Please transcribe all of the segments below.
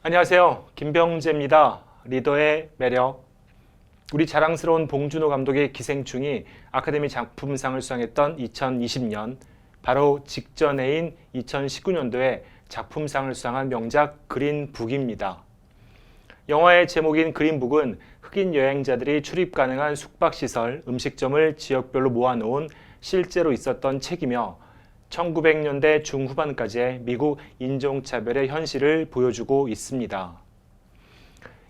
안녕하세요. 김병재입니다. 리더의 매력. 우리 자랑스러운 봉준호 감독의 기생충이 아카데미 작품상을 수상했던 2020년, 바로 직전해인 2019년도에 작품상을 수상한 명작 그린북입니다. 영화의 제목인 그린북은 흑인 여행자들이 출입 가능한 숙박시설, 음식점을 지역별로 모아놓은 실제로 있었던 책이며 1900년대 중후반까지의 미국 인종차별의 현실을 보여주고 있습니다.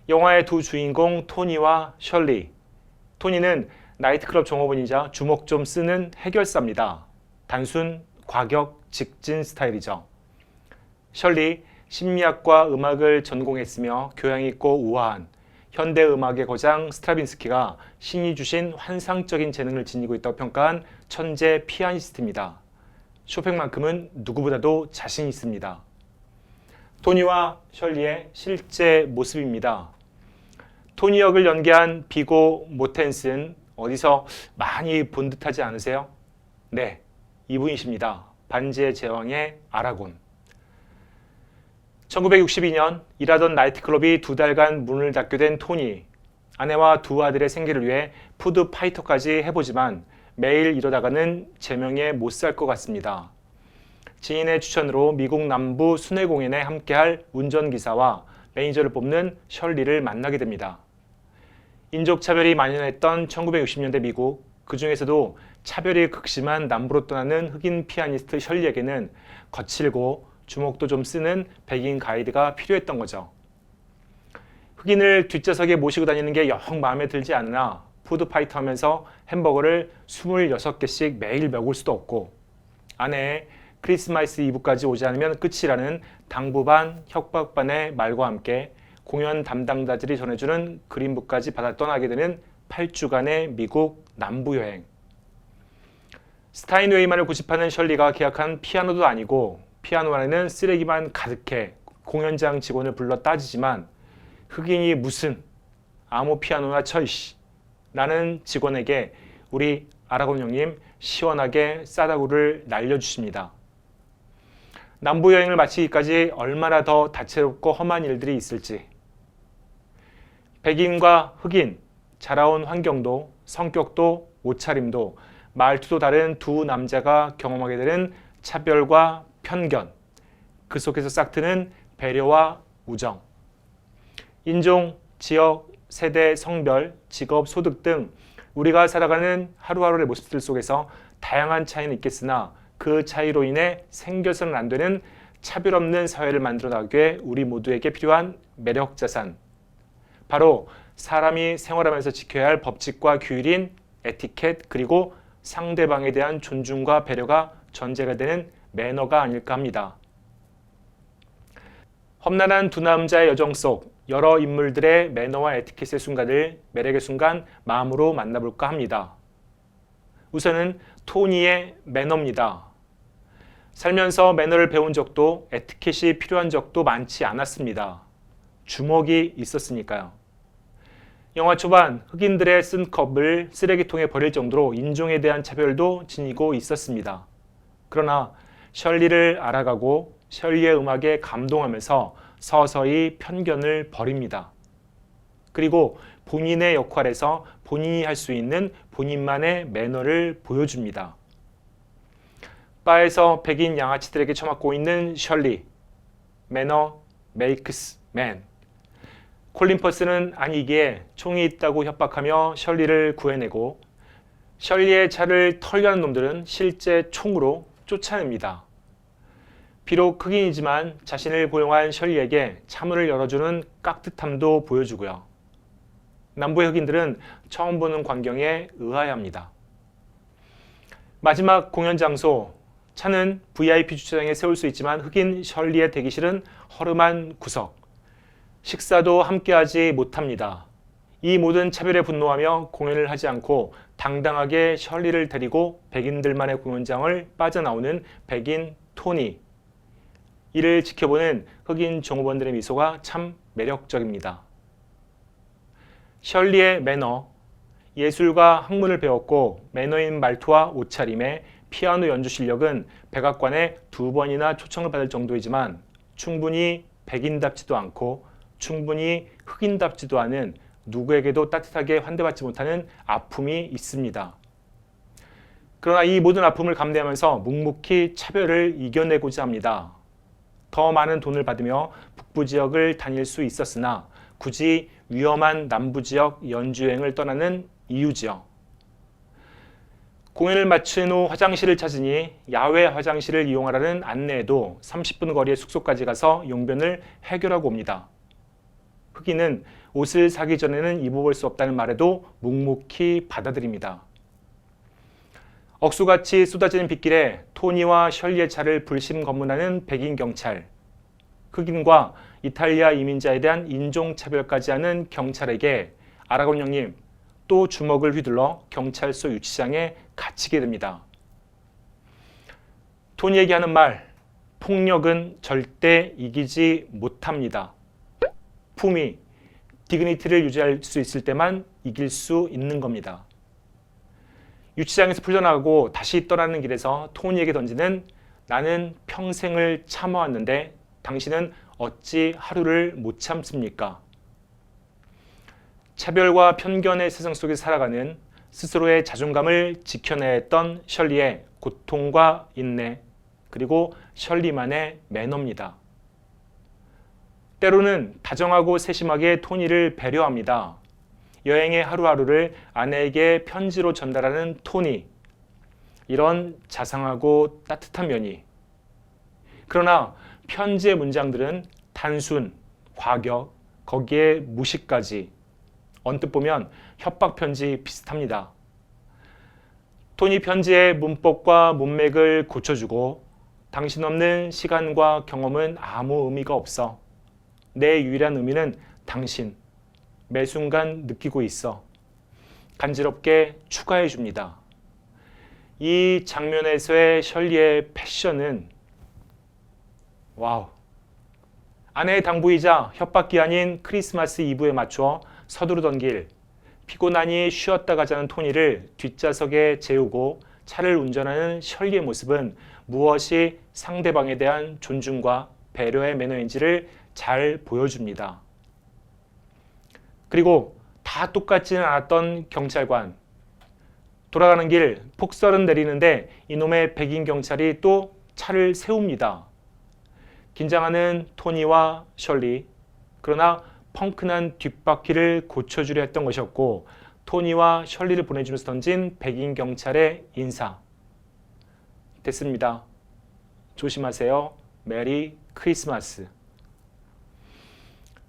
영화의 두 주인공 토니와 셜리. 토니는 나이트클럽 종업원이자 주먹 좀 쓰는 해결사입니다. 단순, 과격, 직진 스타일이죠. 셜리, 심리학과 음악을 전공했으며 교양 있고 우아한 현대 음악의 거장 스트라빈스키가 신이 주신 환상적인 재능을 지니고 있다고 평가한 천재 피아니스트입니다. 쇼팽만큼은 누구보다도 자신 있습니다. 토니와 셜리의 실제 모습입니다. 토니 역을 연기한 비고 모텐슨, 어디서 많이 본 듯하지 않으세요? 네, 이분이십니다. 반지의 제왕의 아라곤. 1962년 일하던 나이트클럽이 2달간 문을 닫게 된 토니. 아내와 두 아들의 생계를 위해 푸드파이터까지 해보지만 매일 이러다가는 제명에 못 살 것 같습니다. 지인의 추천으로 미국 남부 순회 공연에 함께할 운전기사와 매니저를 뽑는 셜리를 만나게 됩니다. 인종차별이 만연했던 1960년대 미국, 그 중에서도 차별이 극심한 남부로 떠나는 흑인 피아니스트 셜리에게는 거칠고 주먹도 좀 쓰는 백인 가이드가 필요했던 거죠. 흑인을 뒷좌석에 모시고 다니는 게 영 마음에 들지 않으나 푸드파이터 하면서 햄버거를 26개씩 매일 먹을 수도 없고 아내의 크리스마스 이브까지 오지 않으면 끝이라는 당부 반 협박 반의 말과 함께 공연 담당자들이 전해주는 그린북까지 받아 떠나게 되는 8주간의 미국 남부 여행. 스타인웨이만을 고집하는 셜리가 계약한 피아노도 아니고 피아노 안에는 쓰레기만 가득해 공연장 직원을 불러 따지지만 흑인이 무슨 아무 피아노나 쳐이씨 라는 직원에게 우리 아라곤 형님 시원하게 싸다구를 날려주십니다. 남부 여행을 마치기까지 얼마나 더 다채롭고 험한 일들이 있을지. 백인과 흑인, 자라온 환경도 성격도 옷차림도 말투도 다른 두 남자가 경험하게 되는 차별과 편견, 그 속에서 싹트는 배려와 우정. 인종, 지역, 세대, 성별, 직업, 소득 등 우리가 살아가는 하루하루의 모습들 속에서 다양한 차이는 있겠으나 그 차이로 인해 생겨서는 안 되는 차별 없는 사회를 만들어 나가기에 우리 모두에게 필요한 매력 자산. 바로 사람이 생활하면서 지켜야 할 법칙과 규율인 에티켓 그리고 상대방에 대한 존중과 배려가 전제가 되는 매너가 아닐까 합니다. 험난한 두 남자의 여정 속 여러 인물들의 매너와 에티켓의 순간을 매력의 순간 마음으로 만나볼까 합니다. 우선은 토니의 매너입니다. 살면서 매너를 배운 적도 에티켓이 필요한 적도 많지 않았습니다. 주먹이 있었으니까요. 영화 초반 흑인들의 쓴 컵을 쓰레기통에 버릴 정도로 인종에 대한 차별도 지니고 있었습니다. 그러나 셜리를 알아가고 셜리의 음악에 감동하면서 서서히 편견을 버립니다. 그리고 본인의 역할에서 본인이 할 수 있는 본인만의 매너를 보여줍니다. 바에서 백인 양아치들에게 처맞고 있는 셜리. 매너 메이크스 맨. 콜린 퍼스는 아니기에 총이 있다고 협박하며 셜리를 구해내고 셜리의 차를 털려는 놈들은 실제 총으로 쫓아냅니다. 비록 흑인이지만 자신을 고용한 셜리에게 차문을 열어주는 깍듯함도 보여주고요. 남부의 흑인들은 처음 보는 광경에 의아해합니다. 마지막 공연 장소, 차는 VIP 주차장에 세울 수 있지만 흑인 셜리의 대기실은 허름한 구석. 식사도 함께하지 못합니다. 이 모든 차별에 분노하며 공연을 하지 않고 당당하게 셜리를 데리고 백인들만의 공연장을 빠져나오는 백인 토니. 이를 지켜보는 흑인 종업원들의 미소가 참 매력적입니다. 셜리의 매너, 예술과 학문을 배웠고 매너인 말투와 옷차림에 피아노 연주 실력은 백악관에 2번이나 초청을 받을 정도이지만 충분히 백인답지도 않고 충분히 흑인답지도 않은 누구에게도 따뜻하게 환대받지 못하는 아픔이 있습니다. 그러나 이 모든 아픔을 감내하면서 묵묵히 차별을 이겨내고자 합니다. 더 많은 돈을 받으며 북부 지역을 다닐 수 있었으나 굳이 위험한 남부 지역 연주여행을 떠나는 이유지요. 공연을 마친 후 화장실을 찾으니 야외 화장실을 이용하라는 안내에도 30분 거리의 숙소까지 가서 용변을 해결하고 옵니다. 흑인은 옷을 사기 전에는 입어볼 수 없다는 말에도 묵묵히 받아들입니다. 억수같이 쏟아지는 빗길에 토니와 셜리의 차를 불심 검문하는 백인 경찰, 흑인과 이탈리아 이민자에 대한 인종차별까지 하는 경찰에게 아라곤 형님 또 주먹을 휘둘러 경찰서 유치장에 갇히게 됩니다. 토니에게 하는 말, 폭력은 절대 이기지 못합니다. 품위, 디그니티를 유지할 수 있을 때만 이길 수 있는 겁니다. 유치장에서 풀려나가고 다시 떠나는 길에서 토니에게 던지는 나는 평생을 참아왔는데 당신은 어찌 하루를 못 참습니까? 차별과 편견의 세상 속에 살아가는 스스로의 자존감을 지켜내야 했던 셜리의 고통과 인내, 그리고 셜리만의 매너입니다. 때로는 다정하고 세심하게 토니를 배려합니다. 여행의 하루하루를 아내에게 편지로 전달하는 토니. 이런 자상하고 따뜻한 면이. 그러나 편지의 문장들은 단순, 과격, 거기에 무시까지. 언뜻 보면 협박 편지 비슷합니다. 토니 편지의 문법과 문맥을 고쳐주고 당신 없는 시간과 경험은 아무 의미가 없어. 내 유일한 의미는 당신. 매 순간 느끼고 있어. 간지럽게 추가해 줍니다. 이 장면에서의 셜리의 패션은 와우. 아내의 당부이자 협박기 아닌 크리스마스 이브에 맞춰 서두르던 길, 피곤하니 쉬었다 가자는 토니를 뒷좌석에 재우고 차를 운전하는 셜리의 모습은 무엇이 상대방에 대한 존중과 배려의 매너인지를 잘 보여줍니다. 그리고 다 똑같지는 않았던 경찰관. 돌아가는 길 폭설은 내리는데 이놈의 백인 경찰이 또 차를 세웁니다. 긴장하는 토니와 셜리. 그러나 펑크난 뒷바퀴를 고쳐주려 했던 것이었고 토니와 셜리를 보내주면서 던진 백인 경찰의 인사. 됐습니다. 조심하세요. 메리 크리스마스.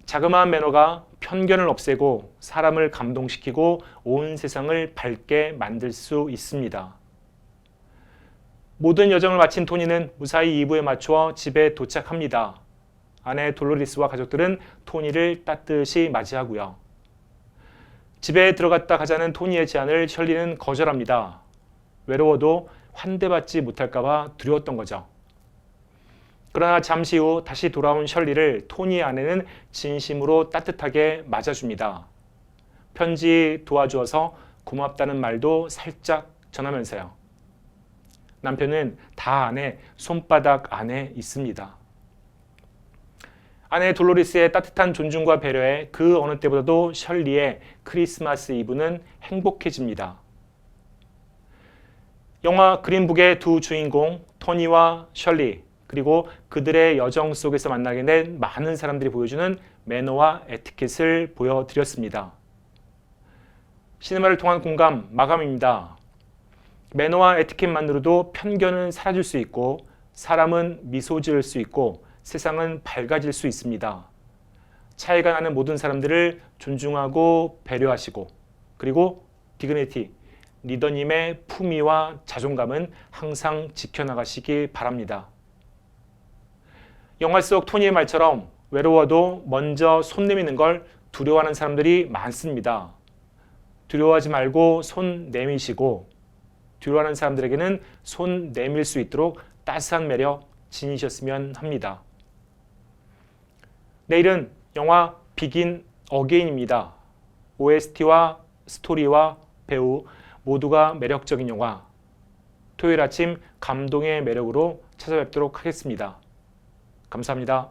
자그마한 매너가 편견을 없애고 사람을 감동시키고 온 세상을 밝게 만들 수 있습니다. 모든 여정을 마친 토니는 무사히 2부에 맞추어 집에 도착합니다. 아내 돌로리스와 가족들은 토니를 따뜻이 맞이하고요. 집에 들어갔다 가자는 토니의 제안을 셜리는 거절합니다. 외로워도 환대받지 못할까봐 두려웠던 거죠. 그러나 잠시 후 다시 돌아온 셜리를 토니의 아내는 진심으로 따뜻하게 맞아줍니다. 편지 도와주어서 고맙다는 말도 살짝 전하면서요. 남편은 다 아내 손바닥 안에 있습니다. 아내 돌로리스의 따뜻한 존중과 배려에 그 어느 때보다도 셜리의 크리스마스 이브는 행복해집니다. 영화 그린북의 두 주인공 토니와 셜리 그리고 그들의 여정 속에서 만나게 된 많은 사람들이 보여주는 매너와 에티켓을 보여드렸습니다. 시네마를 통한 공감 마감입니다. 매너와 에티켓만으로도 편견은 사라질 수 있고 사람은 미소 지을 수 있고 세상은 밝아질 수 있습니다. 차이가 나는 모든 사람들을 존중하고 배려하시고 그리고 디그니티, 리더님의 품위와 자존감은 항상 지켜나가시기 바랍니다. 영화 속 토니의 말처럼 외로워도 먼저 손 내미는 걸 두려워하는 사람들이 많습니다. 두려워하지 말고 손 내미시고 두려워하는 사람들에게는 손 내밀 수 있도록 따스한 매력 지니셨으면 합니다. 내일은 영화 비긴 어게인입니다. OST와 스토리와 배우 모두가 매력적인 영화. 토요일 아침 감동의 매력으로 찾아뵙도록 하겠습니다. 감사합니다.